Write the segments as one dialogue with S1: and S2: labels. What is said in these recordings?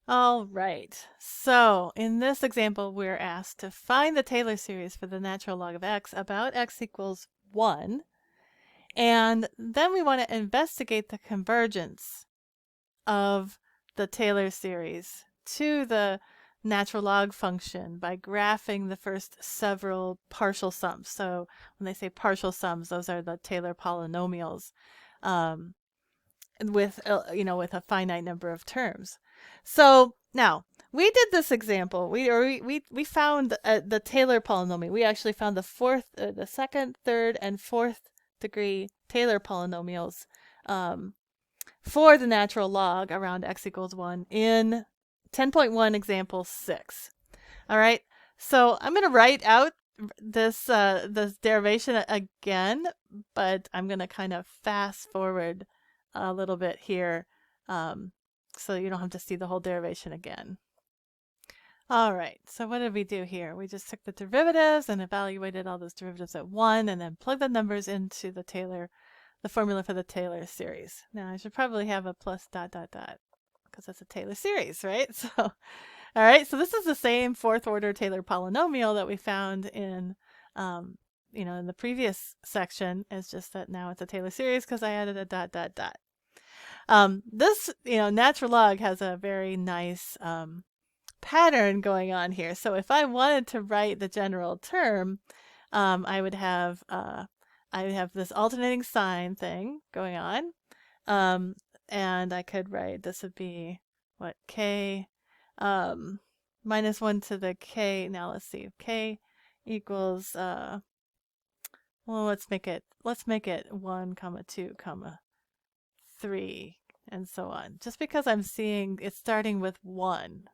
S1: All right. So in this example, we're asked to find the Taylor series for the natural log of x about x equals 1. And then we want to investigate the convergence of the Taylor series to the natural log function by graphing the first several partial sums. So when they say partial sums, those are the Taylor polynomials. Um, with with a finite number of terms. So now we did this example. We found the Taylor polynomial. We actually found the second, third, and fourth degree Taylor polynomials for the natural log around x equals 1 in 10.1 example 6. All right. So I'm going to write out this derivation again, but I'm going to kind of fast forward a little bit here, um, so you don't have to see the whole derivation again. All right, so what did we do here? We just took the derivatives and evaluated all those derivatives at 1 and then plugged the numbers into the formula for the Taylor series. Now I should probably have a plus dot dot dot because that's a Taylor series, right? So, all right, so this is the same fourth order Taylor polynomial that we found um, in the previous section. It's just that now it's a Taylor series because I added a dot dot dot. This, natural log has a very nice pattern going on here. So if I wanted to write the general term, I would have this alternating sign thing going on, and I could write this would be what k minus 1 to the k. Now let's see, k equals well, let's make it 1 comma 2 comma 3 and so on. Just because I'm seeing it's starting with 1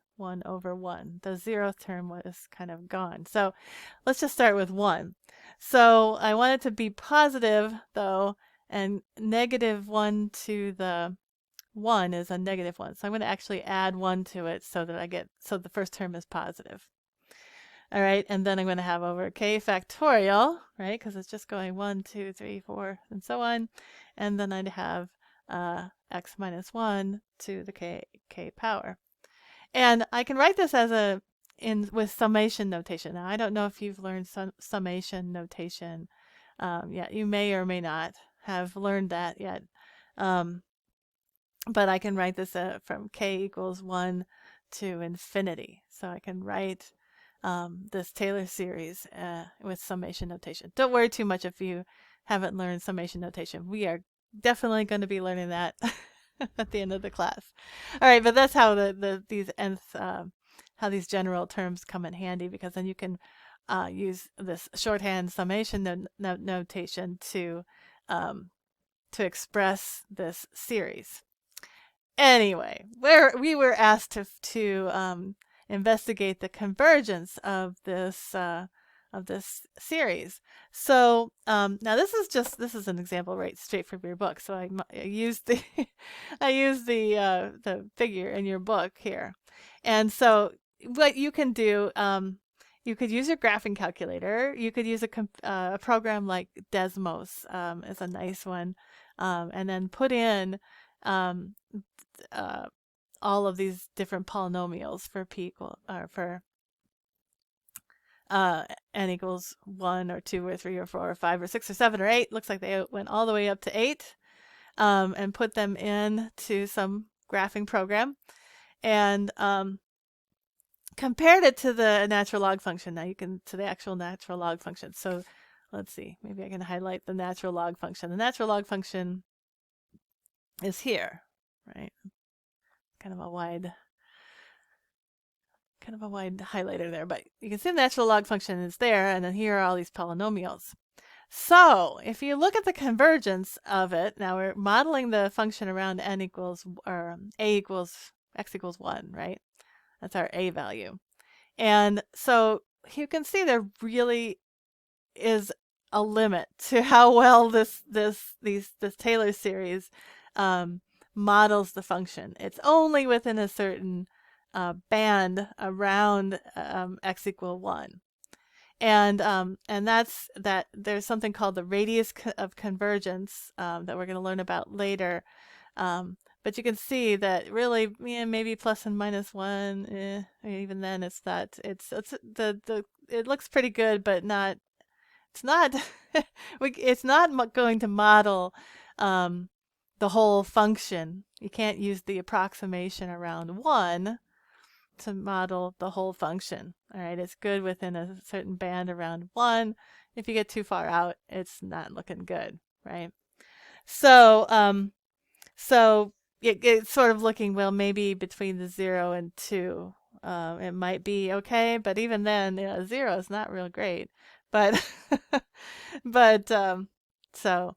S1: over 1. The 0th term was kind of gone. So let's just start with 1. So I want it to be positive, though, and negative 1 to the 1 is a negative 1. So I'm going to actually add 1 to it so the first term is positive. All right, and then I'm going to have over k factorial, right, because it's just going 1, 2, 3, 4, and so on. And then I'd have x minus 1 to the k power. And I can write this with summation notation. Now, I don't know if you've learned summation notation yet. You may or may not have learned that yet. But I can write this from k equals 1 to infinity. So I can write this Taylor series with summation notation. Don't worry too much if you haven't learned summation notation. We are definitely going to be learning that at the end of the class. All right, but that's how how these general terms come in handy, because then you can use this shorthand summation notation to express this series. Anyway, we were asked to investigate the convergence of this series. So now this is an example right straight from your book. So I used the I used the figure in your book here, and so what you can do. You could use your graphing calculator. You could use a program like Desmos, is a nice one, and then put in um, uh, all of these different polynomials for for n equals 1 or 2 or 3 or 4 or 5 or 6 or 7 or 8. Looks like they went all the way up to 8, and put them in to some graphing program and compared it to the natural log function. Now to the actual natural log function. So let's see, maybe I can highlight the natural log function. The natural log function is here, right? Kind of a wide highlighter there, but you can see the natural log function is there, and then here are all these polynomials. So if you look at the convergence of it, now we're modeling the function around x equals 1, right? That's our a value. And so you can see there really is a limit to how well this Taylor series models the function. It's only within a certain band around x equal 1. And that's that there's something called the radius of convergence that we're going to learn about later. But you can see that really, maybe plus and minus 1, even then it's it looks pretty good, but it's not, it's not going to model um, the whole function. You can't use the approximation around 1 to model the whole function. All right, it's good within a certain band around 1. If you get too far out, it's not looking good, right? So, so it's sort of looking, well, maybe between the 0 and 2. It might be okay, but even then, 0 is not real great. But, but so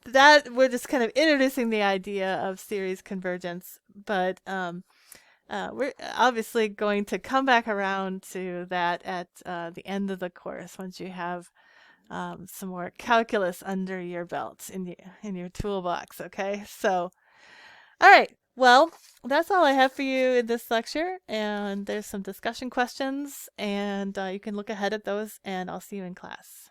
S1: that we're just kind of introducing the idea of series convergence, but we're obviously going to come back around to that at the end of the course once you have some more calculus under your belt in your toolbox. Okay, so all right. Well, that's all I have for you in this lecture, and there's some discussion questions, and you can look ahead at those, and I'll see you in class.